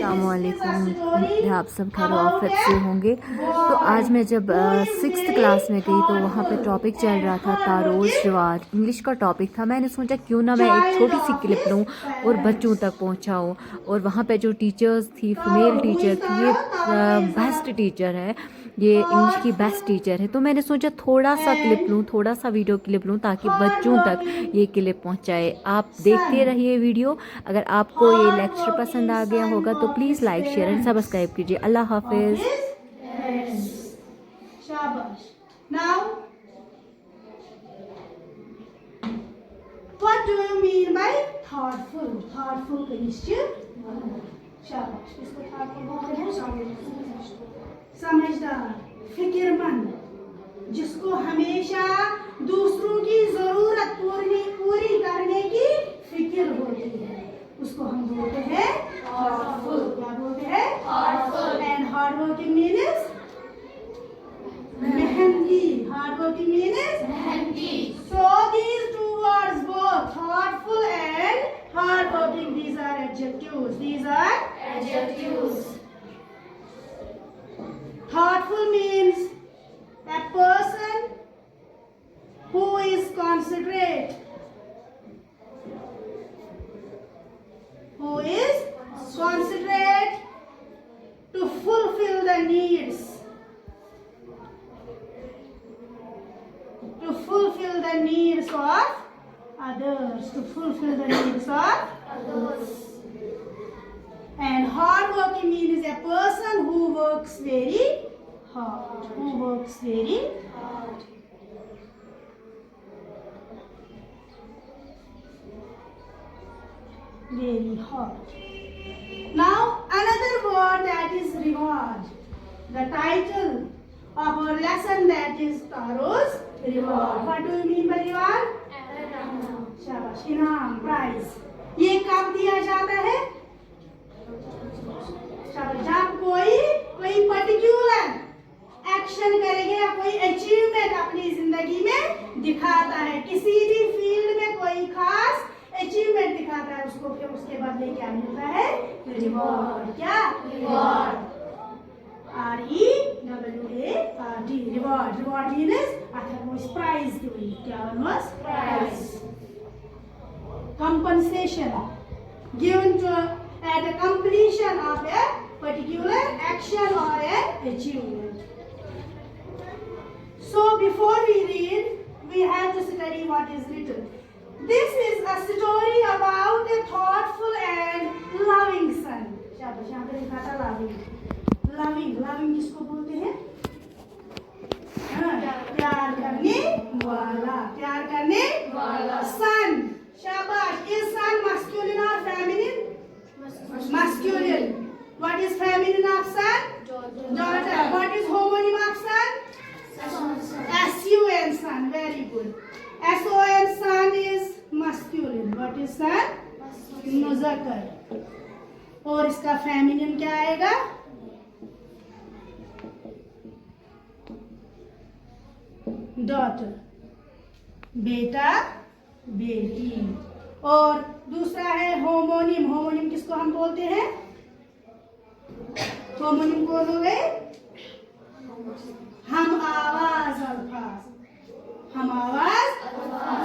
अस्सलामुअलैकुम। आप सब खैर आफियत से होंगे। तो आज मैं जब 6th क्लास में गई तो वहाँ पे टॉपिक चल रहा था तारोज़ रिवाज, इंग्लिश का टॉपिक था। मैंने सोचा क्यों ना मैं एक छोटी सी क्लिप लूँ और बच्चों तक पहुँचाऊँ। और वहाँ पे जो टीचर्स थी, फीमेल टीचर थी, ये बेस्ट टीचर है, ये इंग्लिश की बेस्ट टीचर है। तो मैंने सोचा थोड़ा सा क्लिप लूँ, थोड़ा सा वीडियो क्लिप लूँ ताकि बच्चों तक ये क्लिप पहुँचाए। आप देखते रहिए वीडियो। अगर आपको ये लेक्चर पसंद आ गया होगा तो please like share and subscribe कीजिए। अल्लाह हाफिज़। शाबाश। Now, what do you mean by thoughtful? Thoughtful का निश्चित शाबाश। इसको thoughtful बोलते हैं समझदार, फिक्रमंद, जिसको हमेशा दूसरों की जरूरत पूरी करने की फिक्र होती है, उसको हम बोलते हैं thoughtful। क्या बोलते हैं? thoughtful। And hardworking means मेहनती। hardworking means मेहनती। So these two words, both thoughtful and hardworking, these are adjectives. These are adjectives. Thoughtful means a person who is considerate, to fulfill the needs, of others, to fulfill the needs of others. And hardworking means a person who works very hard, very hard. Now another word, that is reward. The title of our lesson, that is Taro's reward. What do you mean by reward? शाबाश, इनाम, prize. ये कब दिया जाता है? शाबाश, जब कोई पर्टिकुलर एक्शन करेंगे या कोई अचीवमेंट अपनी जिंदगी में दिखाता है, किसी भी फील्ड में कोई खास अचीवमेंट दिखाता है, उसको फिर उसके बदले क्या मिलता है? रिवॉर्ड। क्या? Reward. REWARD, reward. Reward means अथर्वस प्राइज दिवनी। क्या वनस? Prize. Compensation given to at the completion of a particular action or an achievement. So before we read, we have to study what is written. This is a story about a thoughtful and loving son. शाबाश, यहाँ पे लिखा था loving। loving किसको बोलते हैं? प्यार करने वाला। son, शाबाश। Is son masculine or feminine? Masculine. What is feminine of son? Daughter. What is homonym of son? SUN, son. Very good. SON, son is masculine. What is son? मुज़क्कर। और इसका feminine क्या आएगा? डॉटर, बेटा, बेटी। और दूसरा है होमोनिम। होमोनिम किसको हम बोलते हैं? होमोनिम कौन हो गए? हम आवाज अल्फाज।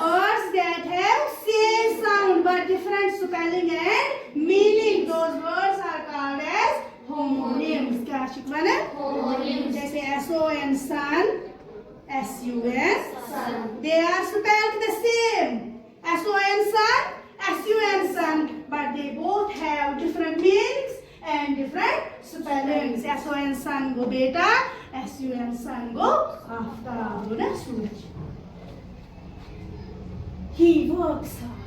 words that have same sound but different spelling and meaning, those words are called as homonyms। क्या शिकवन है? homonyms। जैसे SON, son, SUN, they are spelled the same, SON, son, but they both have different meanings and different spellings। SON, son go beta, SUN, son go Aftab, ना सूरज। He works hard.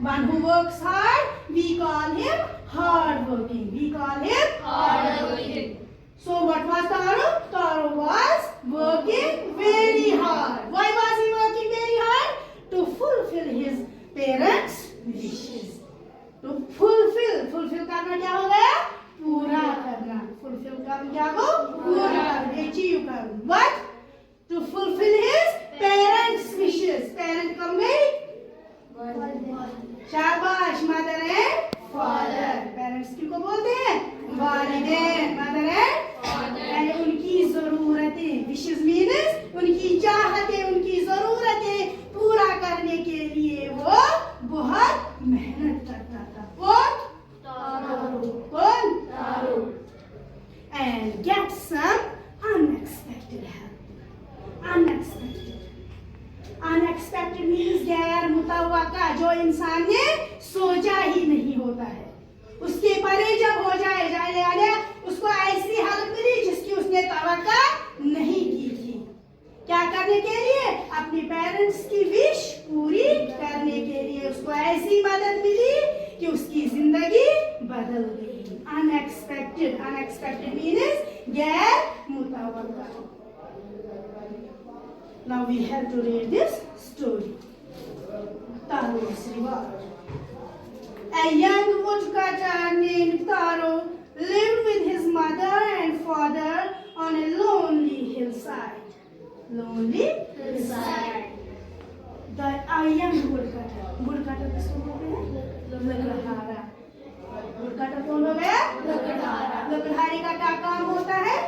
One who works hard, we call him hardworking. So what was Taro? Taro was working very hard. Why was he working very hard? To fulfill his parents' wishes. To fulfill करना क्या हो गया? पूरा करना। fulfill करना क्या हो? पूरा करना, achieve करना। What? To fulfill his parents' wishes. Parent कम गई? शाबाश, mother and father। parents किनको बोलते हैं? तवक्का नहीं की थी। क्या करने के लिए? अपने पेरेंट्स की विश पूरी करने के लिए। उसको ऐसी मदद मिली कि उसकी जिंदगी बदल गई। अनएक्सपेक्टेड, अनएक्सपेक्टेड मीन्स गैर मुतवक्का। Now we have to read this story. Taro's reward. A young woodcutter named Taro lived with his mother and father on a lonely hillside. Lonely hillside. A young woodcutter. Woodcutter किसको बोलते हैं? लकड़हारा. woodcutter कौन हो गया? लकड़हारा. लकड़हारे का क्या काम होता है?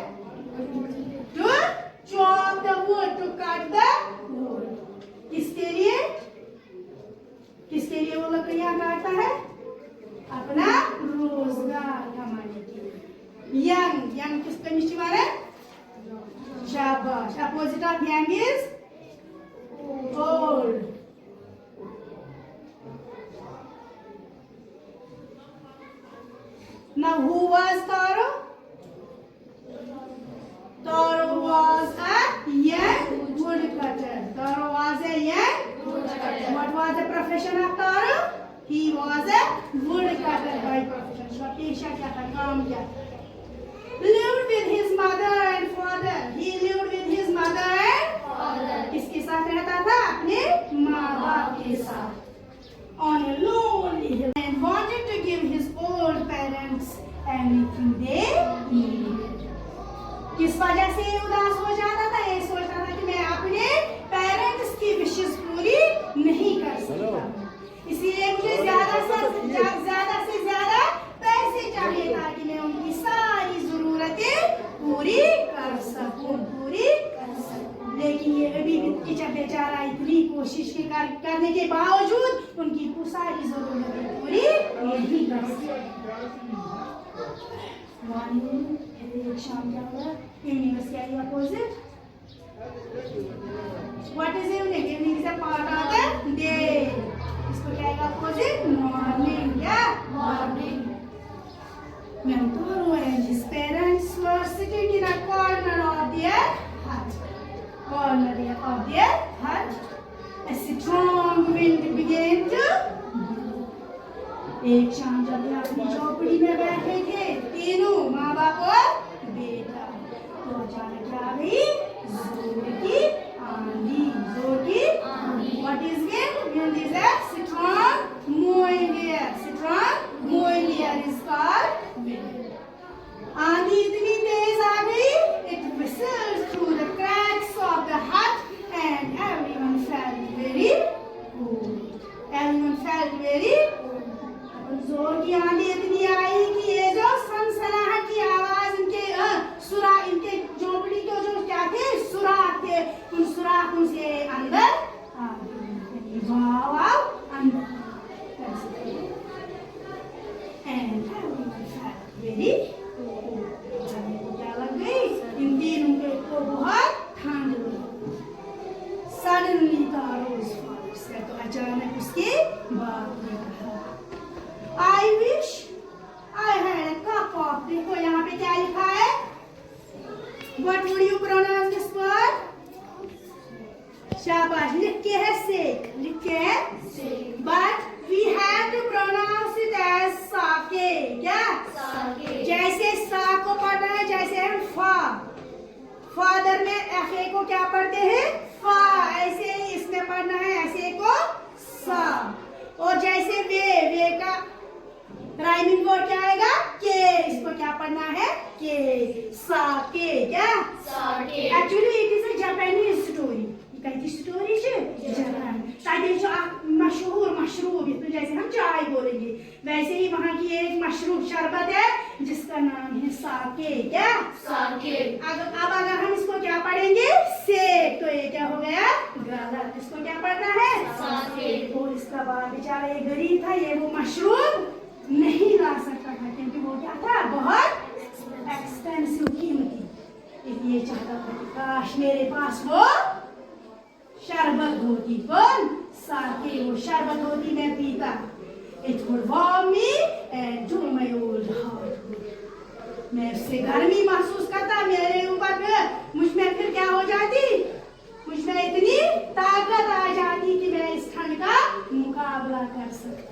To chop the wood, to cut the wood. किसके लिए? किसके लिए वो लकड़ियां काटता है? अपना रोजगार कमाने के लिए। यंग, यंग किसका निश्चय माने? शाबाश। Opposite of young is old. Now who was Taro? Taro was a young woodcutter. Taro was a young woodcutter. What was the profession of Taro? He was a woodcutter by profession. उसका पेशा क्या था? काम क्या था? Lived with his mother and father. He lived with his mother and father. किसके साथ रहता था? अपने माँ बाप के साथ. On a lonely hill and wanted to give his old parents everything they needed. किस वजह से उदास हो जाता था? ये सोचता था कि मैं अपने पेरेंट्स की विशेष पूरी नहीं कर सकता, इसलिए मुझे ज्यादा से ज्यादा पैसे चाहिए ताकि मैं उनकी सारी जरूरतें पूरी कर सकूं। लेकिन ये अभी भी बेचारा इतनी कोशिश करने के बावजूद उनकी सारी जरूरतें पूरी नहीं कर सकता। एक शाम क्या हुआ? Evening is the opposite. What is evening? Evening is a part of the day. इसको क्या है opposite? Morning. क्या? Morning. When Taro and his parents were sitting in a corner of their hut. A strong wind began to blow. एक शाम जब वे अपनी झोपड़ी में बैठे थे, तीनों माँ बाप और बेटा, तो अचानक क्या गई? जोर की आंधी। What is wind? Wind is a strong moving air. Strong moving air is called wind. आंधी इतनी तेज आ गई, it whistled through the cracks of the hut and everyone felt very cold. जोर की आंधी इतनी आई कि ये जो सनसनाहट की आवाज इनके झोपड़ी के जो क्या थे? सुराख थे, उन सुराखों से अंदर आ गई। अंदर and everyone felt very cold. क्या लग गई? इन तीनों को बहुत ठंड लगी। Suddenly Taro's father said, तो अचानक उसके बाप ने कहा, I wish I had a cup of, देखो यहाँ पे क्या लिखा है? What would you pronounce this word? शाबाश, लिख के है sake, but we have to pronounce it as sake. क्या? Sake. जैसे सा को पढ़ना है, जैसे हम फा, फादर में fa को क्या पढ़ते हैं? फा, ऐसे ही इसमें पढ़ना है, ऐसे को सा। और जैसे वे का राइमिंग वर्ड क्या आएगा? के, इसको क्या पढ़ना है? के, साके। क्या? Sake. Actually it is a Japanese story. कई स्टोरी है जापान ताकि जो मशहूर मशरूब, तो जैसे हम चाय बोलेंगे वैसे ही वहाँ की एक मशरूब शरबत है जिसका नाम है साके। क्या? साके। अब अगर हम इसको क्या पढ़ेंगे? सेक, तो ये क्या हो गया? गलत। इसको क्या पढ़ना है? साके। और इसका बाप बेचारा ये गरीब था, ये वो मशरूब नहीं ला सकता था क्योंकि वो क्या था? बहुत एक्सपेंसिव, कीमती। इसलिए चाहता था कि काश मेरे पास वो शरबत होती। कौन? साके। वो शरबत होती, मैं पीता। It would warm me and do my old heart good. मैं उससे गर्मी महसूस करता, मेरे ऊपर मुझ में फिर क्या हो जाती, मुझ में इतनी ताकत आ जाती कि मैं इस ठंड का मुकाबला कर सकता।